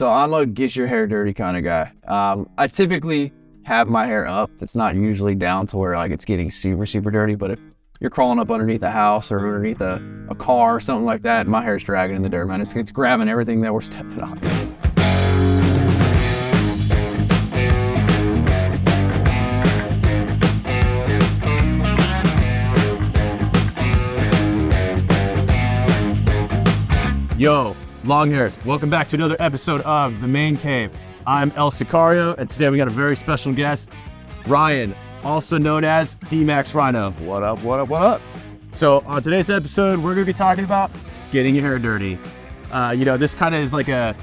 So I'm a get your hair dirty kind of guy. I typically have my hair up. It's not usually down to where like it's getting super, super dirty, but if you're crawling up underneath a house or underneath a car or something like that, my hair's dragging in the dirt, man. It's grabbing everything that we're stepping on. Yo, Longhairs, welcome back to another episode of The Main Cave. I'm El Sicario, and today we got a very special guest, Ryan, also known as DMAXRYNO. What up, what up, what up? So on today's episode, we're gonna be talking about getting your hair dirty. This kind of is like a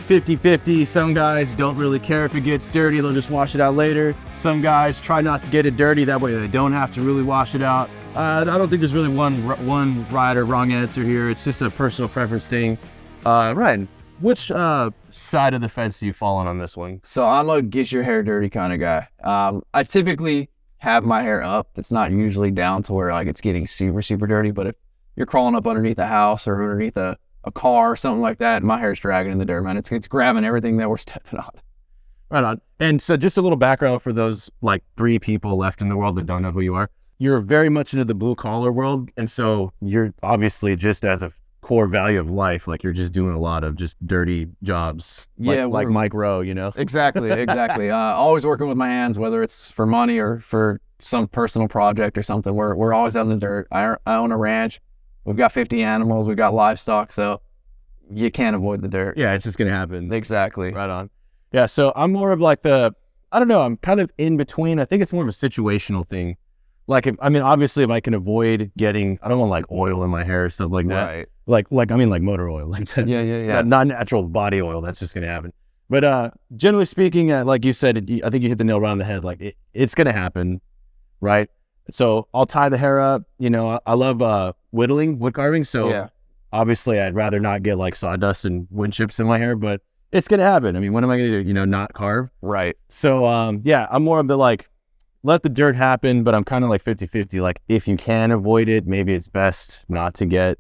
50-50. Some guys don't really care if it gets dirty, they'll just wash it out later. Some guys try not to get it dirty, that way they don't have to really wash it out. I don't think there's really one right or wrong answer here. It's just a personal preference thing. Ryan, which side of the fence do you fall on this one? So I'm a get your hair dirty kind of guy. I typically have my hair up. It's not usually down to where like it's getting super, super dirty, but if you're crawling up underneath a house or underneath a car or something like that, my hair's dragging in the dirt, man. It's grabbing everything that we're stepping on. Right on. And so just a little background for those like 3 people left in the world that don't know who you are. You're very much into the blue collar world. And so you're obviously just as a core value of life, like you're just doing a lot of just dirty jobs. Yeah. Like Mike Rowe, you know? Exactly. Always working with my hands, whether it's for money or for some personal project or something. We're always out in the dirt. I own a ranch. We've got 50 animals. We've got livestock. So you can't avoid the dirt. Yeah, it's just going to happen. Exactly. Right on. Yeah. So I'm more of like I'm kind of in between. I think it's more of a situational thing. Like, obviously if I can avoid getting, I don't want like oil in my hair or stuff like that. Right. Like motor oil. Like that. Yeah. Not natural body oil. That's just going to happen. But generally speaking, like you said, I think you hit the nail right on the head. Like it's going to happen. Right. So I'll tie the hair up. You know, I love wood carving. So yeah. Obviously I'd rather not get like sawdust and wood chips in my hair, but it's going to happen. I mean, what am I going to do? You know, not carve. Right. So I'm more of the like, let the dirt happen, but I'm kind of like 50-50. Like if you can avoid it, maybe it's best not to get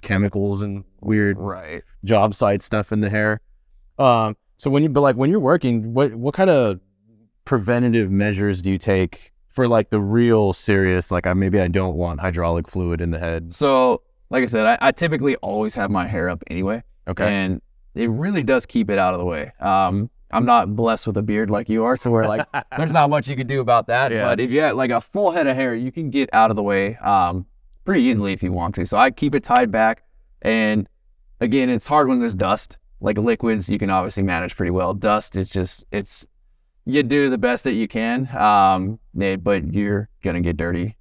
chemicals and weird job site stuff in the hair. So when you're working, what kind of preventative measures do you take for like the real serious, like maybe I don't want hydraulic fluid in the head? So like I said, I typically always have my hair up anyway. Okay. And it really does keep it out of the way. I'm not blessed with a beard like you are, to where like there's not much you can do about that. Yeah. But if you have like a full head of hair, you can get out of the way pretty easily if you want to. So I keep it tied back. And again, it's hard when there's dust. Like liquids, you can obviously manage pretty well. Dust is just, you do the best that you can, but you're gonna get dirty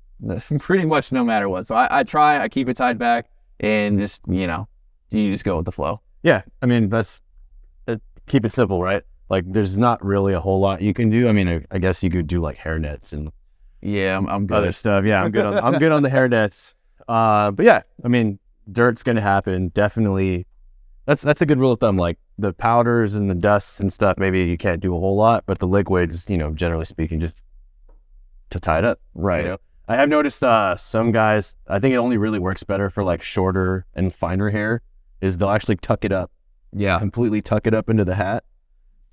pretty much no matter what. So I keep it tied back and just, you just go with the flow. Yeah, I mean, keep it simple, right? Like there's not really a whole lot you can do. I mean, I guess you could do like hair nets and I'm good. Other stuff. Yeah, I'm good on the hair nets. But yeah, I mean, dirt's gonna happen. Definitely. That's a good rule of thumb. Like the powders and the dusts and stuff, maybe you can't do a whole lot, but the liquids, generally speaking, just to tie it up. Right. I have noticed some guys, I think it only really works better for like shorter and finer hair, is they'll actually tuck it up. Yeah. Completely tuck it up into the hat.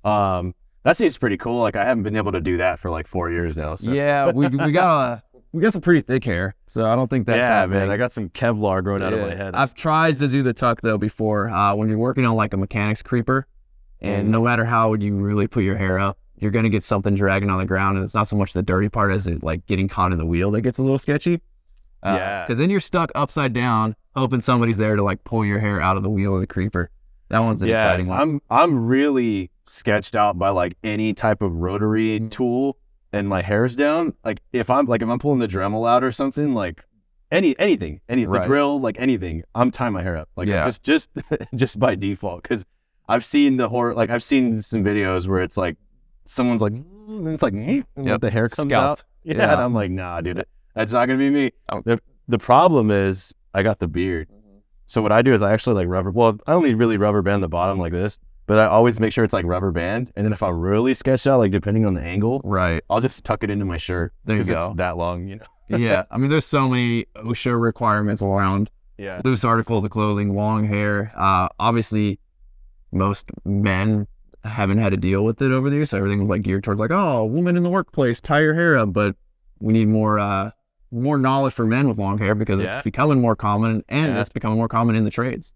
That seems pretty cool. Like I haven't been able to do that for like 4 years now. So. Yeah, we got some pretty thick hair, so I don't think that's happening. Man, I got some Kevlar growing out of my head. I've tried to do the tuck though before. When you're working on like a mechanic's creeper, and no matter how you really put your hair up, you're gonna get something dragging on the ground, and it's not so much the dirty part as it like getting caught in the wheel that gets a little sketchy. Because then you're stuck upside down, hoping somebody's there to like pull your hair out of the wheel of the creeper. That one's an exciting one. I'm really sketched out by like any type of rotary tool and my hair's down. Like if I'm pulling the Dremel out or something, like anything, the drill, like anything, I'm tying my hair up. Like just by default. Cause I've seen some videos where it's like, someone's like, and it's like, the hair comes out. Yeah. And I'm like, nah, dude, that's not gonna be me. The problem is I got the beard. So what I do is I actually like I only really rubber band the bottom like this, but I always make sure it's like rubber band. And then if I'm really sketched out, like depending on the angle, I'll just tuck it into my shirt. There you go. It's that long, Yeah. I mean, there's so many OSHA requirements around loose articles of clothing, long hair. Obviously, most men haven't had to deal with it over the years. So everything was like geared towards like, oh, woman in the workplace, tie your hair up. But we need more knowledge for men with long hair because it's becoming more common, and it's becoming more common in the trades.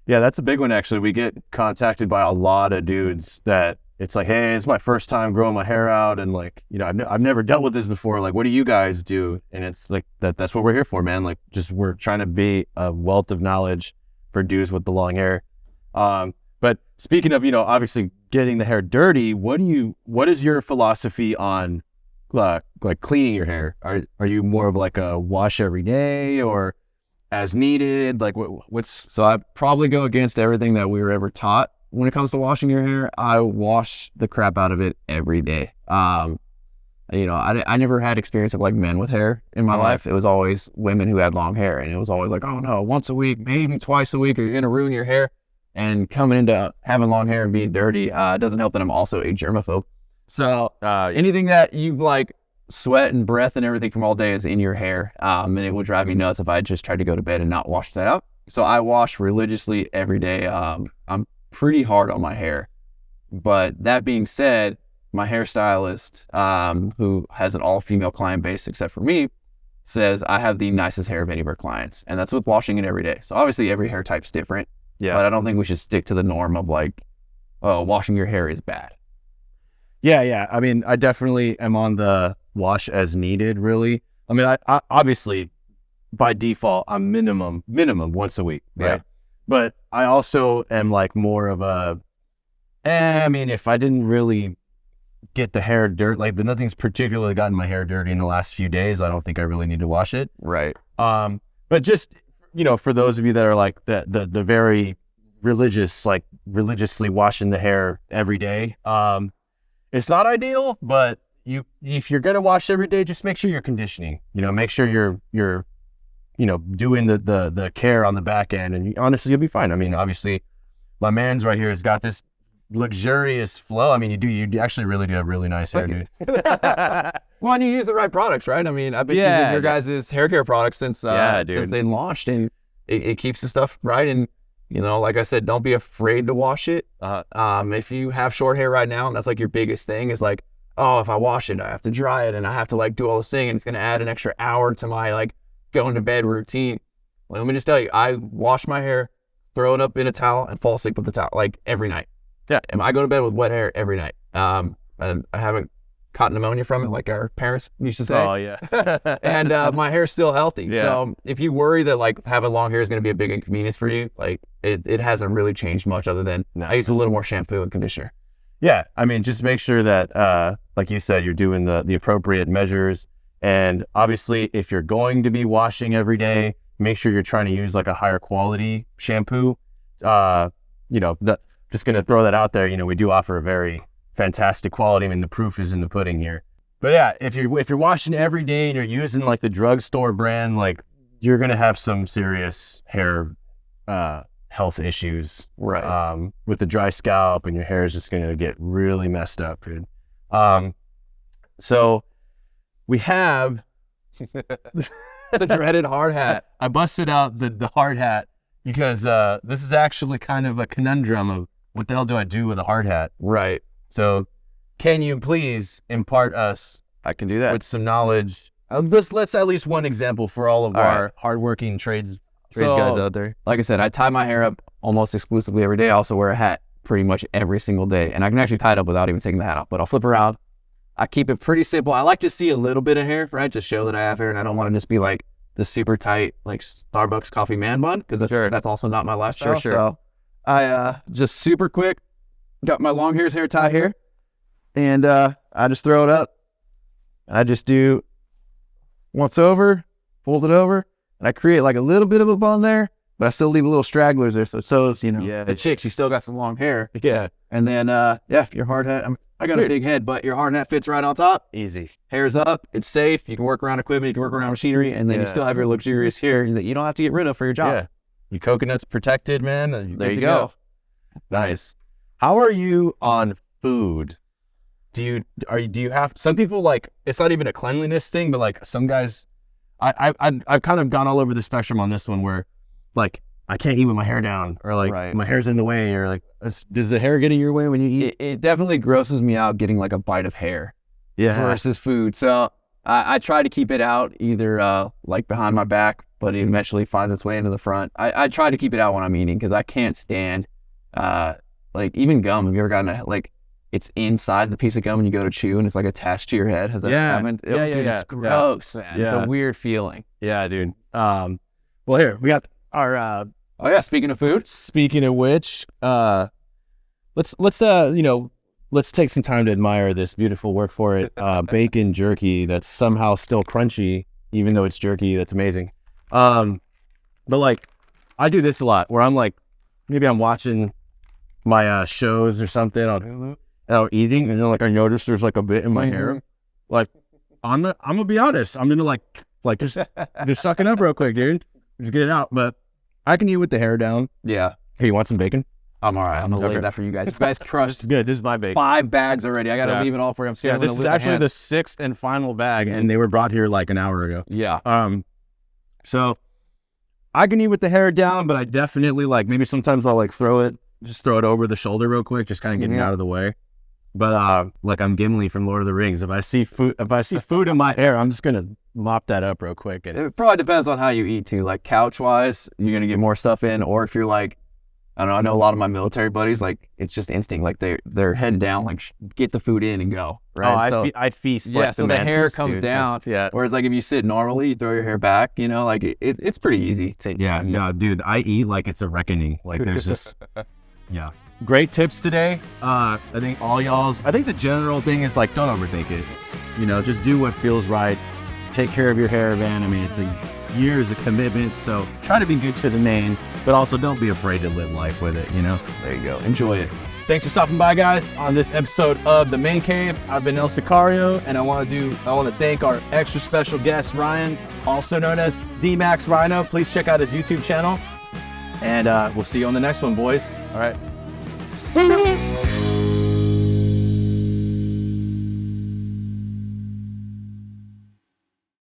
Yeah, that's a big one, actually. We get contacted by a lot of dudes that it's like, hey, it's my first time growing my hair out, and like, you know, I've never dealt with this before. Like, what do you guys do? And it's like that's what we're here for, man. Like, just we're trying to be a wealth of knowledge for dudes with the long hair. But speaking of, you know, obviously getting the hair dirty, what is your philosophy on like cleaning your hair? Are you more of like a wash every day or as needed? Like what's... So I probably go against everything that we were ever taught when it comes to washing your hair. I wash the crap out of it every day. You know, I never had experience of like men with hair in my life. It was always women who had long hair, and it was always like, oh no, once a week, maybe twice a week, or you're gonna ruin your hair. And coming into having long hair and being dirty, it doesn't help that I'm also a germaphobe. So anything that you like sweat and breath and everything from all day is in your hair. And it would drive me nuts if I just tried to go to bed and not wash that out. So I wash religiously every day. I'm pretty hard on my hair. But that being said, my hairstylist, who has an all-female client base except for me, says I have the nicest hair of any of our clients. And that's with washing it every day. So obviously every hair type's different. Yeah. But I don't think we should stick to the norm of like, oh, washing your hair is bad. Yeah. I mean, I definitely am on the wash as needed, really. I mean, I obviously by default I'm minimum once a week, right? Yeah. But I also am like more of a, I mean, if I didn't really get the hair dirt, like nothing's particularly gotten my hair dirty in the last few days, I don't think I really need to wash it. Right. But just, you know, for those of you that are like the very religious, like religiously washing the hair every day, it's not ideal, but if you're gonna wash every day, just make sure you're conditioning. You know, make sure you're you know, doing the care on the back end, and honestly, you'll be fine. I mean, obviously, my man's right here has got this luxurious flow. I mean, you actually really do have really nice hair, dude. Well, and you use the right products, right? I mean, I've been using your guys' hair care products since they launched, and it keeps the stuff right. And you know, like I said, don't be afraid to wash it. If you have short hair right now, and that's like your biggest thing, is like, oh, if I wash it, I have to dry it, and I have to like do all this thing, and it's gonna add an extra hour to my like going to bed routine. Well, let me just tell you, I wash my hair, throw it up in a towel, and fall asleep with the towel like every night. Yeah, and I go to bed with wet hair every night. And I haven't caught pneumonia from it like our parents used to say. Oh yeah. And my hair's still healthy. Yeah. So if you worry that like having long hair is going to be a big inconvenience for you, like it hasn't really changed much other than I use a little more shampoo and conditioner. Yeah, I mean, just make sure that, like you said, you're doing the appropriate measures. And obviously, if you're going to be washing every day, make sure you're trying to use like a higher quality shampoo. You know, just going to throw that out there. You know, we do offer a very fantastic quality. I mean, the proof is in the pudding here. But yeah, if you're washing every day and you're using like the drugstore brand, like you're going to have some serious hair health issues, right? With the dry scalp, and your hair is just going to get really messed up, dude. So we have the dreaded hard hat. I busted out the hard hat because this is actually kind of a conundrum of what the hell do I do with a hard hat? Right. So can you please impart us? I can do that. With some knowledge. Let's at least one example for all of our hardworking trades guys out there. Like I said, I tie my hair up almost exclusively every day. I also wear a hat pretty much every single day. And I can actually tie it up without even taking the hat off, but I'll flip around. I keep it pretty simple. I like to see a little bit of hair, right? To show that I have hair, and I don't want to just be like the super tight, like Starbucks coffee man bun, because that's also not my lifestyle. Sure. So I just super quick, got my Longhairs hair tie here, and I just throw it up. I just do once over, fold it over, and I create like a little bit of a bun there, but I still leave a little stragglers there, so it's, you know, the chicks, you still got some long hair. Yeah. And then, your hard hat, I got a big head, but your hard hat fits right on top. Easy. Hair's up, it's safe, you can work around equipment, you can work around machinery, and then you still have your luxurious hair that you don't have to get rid of for your job. Yeah. Your coconut's protected, man. There you go. Nice. How are you on food? Do you have, some people, like, it's not even a cleanliness thing, but like some guys, I've kind of gone all over the spectrum on this one, where like I can't eat with my hair down, or like my hair's in the way, or like, does the hair get in your way when you eat? It definitely grosses me out getting like a bite of hair versus food. So I try to keep it out either like behind my back, but it eventually finds its way into the front. I try to keep it out when I'm eating because I can't stand like even gum. Have you ever gotten like it's inside the piece of gum and you go to chew and it's like attached to your head? Has that happened? Dude, it's gross, man. It's a weird feeling. Yeah, dude. Well, here we got our oh yeah, speaking of food. Speaking of which, let's take some time to admire this beautiful work for it bacon jerky that's somehow still crunchy even though it's jerky. That's amazing. But like I do this a lot where I'm like, maybe I'm watching my shows or something on Hulu and I'm eating, and then like I notice there's like a bit in my hair. Like I'm gonna be honest, I'm gonna like just suck it up real quick, dude. Just get it out. But I can eat with the hair down. Yeah. Hey, you want some bacon? I'm all right. I'm gonna leave that for you guys. You guys crushed. Good. This is my bacon. 5 bags already. I gotta leave it all for you. I'm scared. Yeah, this is actually the 6th and final bag, and they were brought here like an hour ago. Yeah. So I can eat with the hair down, but I definitely like maybe sometimes I'll like throw it over the shoulder real quick, just kind of getting out of the way. But like I'm Gimli from Lord of the Rings. If I see food in my hair, I'm just gonna mop that up real quick. And it probably depends on how you eat too. Like couch wise, you're gonna get more stuff in, or if you're like, I don't know. I know a lot of my military buddies, like it's just instinct. Like they're head down, like get the food in and go. Right. Oh, I feast. Yeah. Like so the hair comes down. Yeah. Whereas like if you sit normally, you throw your hair back. You know, like it's pretty easy. No, dude. I eat like it's a reckoning. Like there's just yeah. Great tips today. I think the general thing is like, don't overthink it. You know, just do what feels right. Take care of your hair, man. I mean, it's years of commitment, so try to be good to the mane, but also don't be afraid to live life with it, you know? There you go. Enjoy it. Thanks for stopping by, guys, on this episode of The Man Cave. I've been El Sicario, and I want to thank our extra special guest, Ryan, also known as DMAXRYNO. Please check out his YouTube channel, and we'll see you on the next one, boys. All right.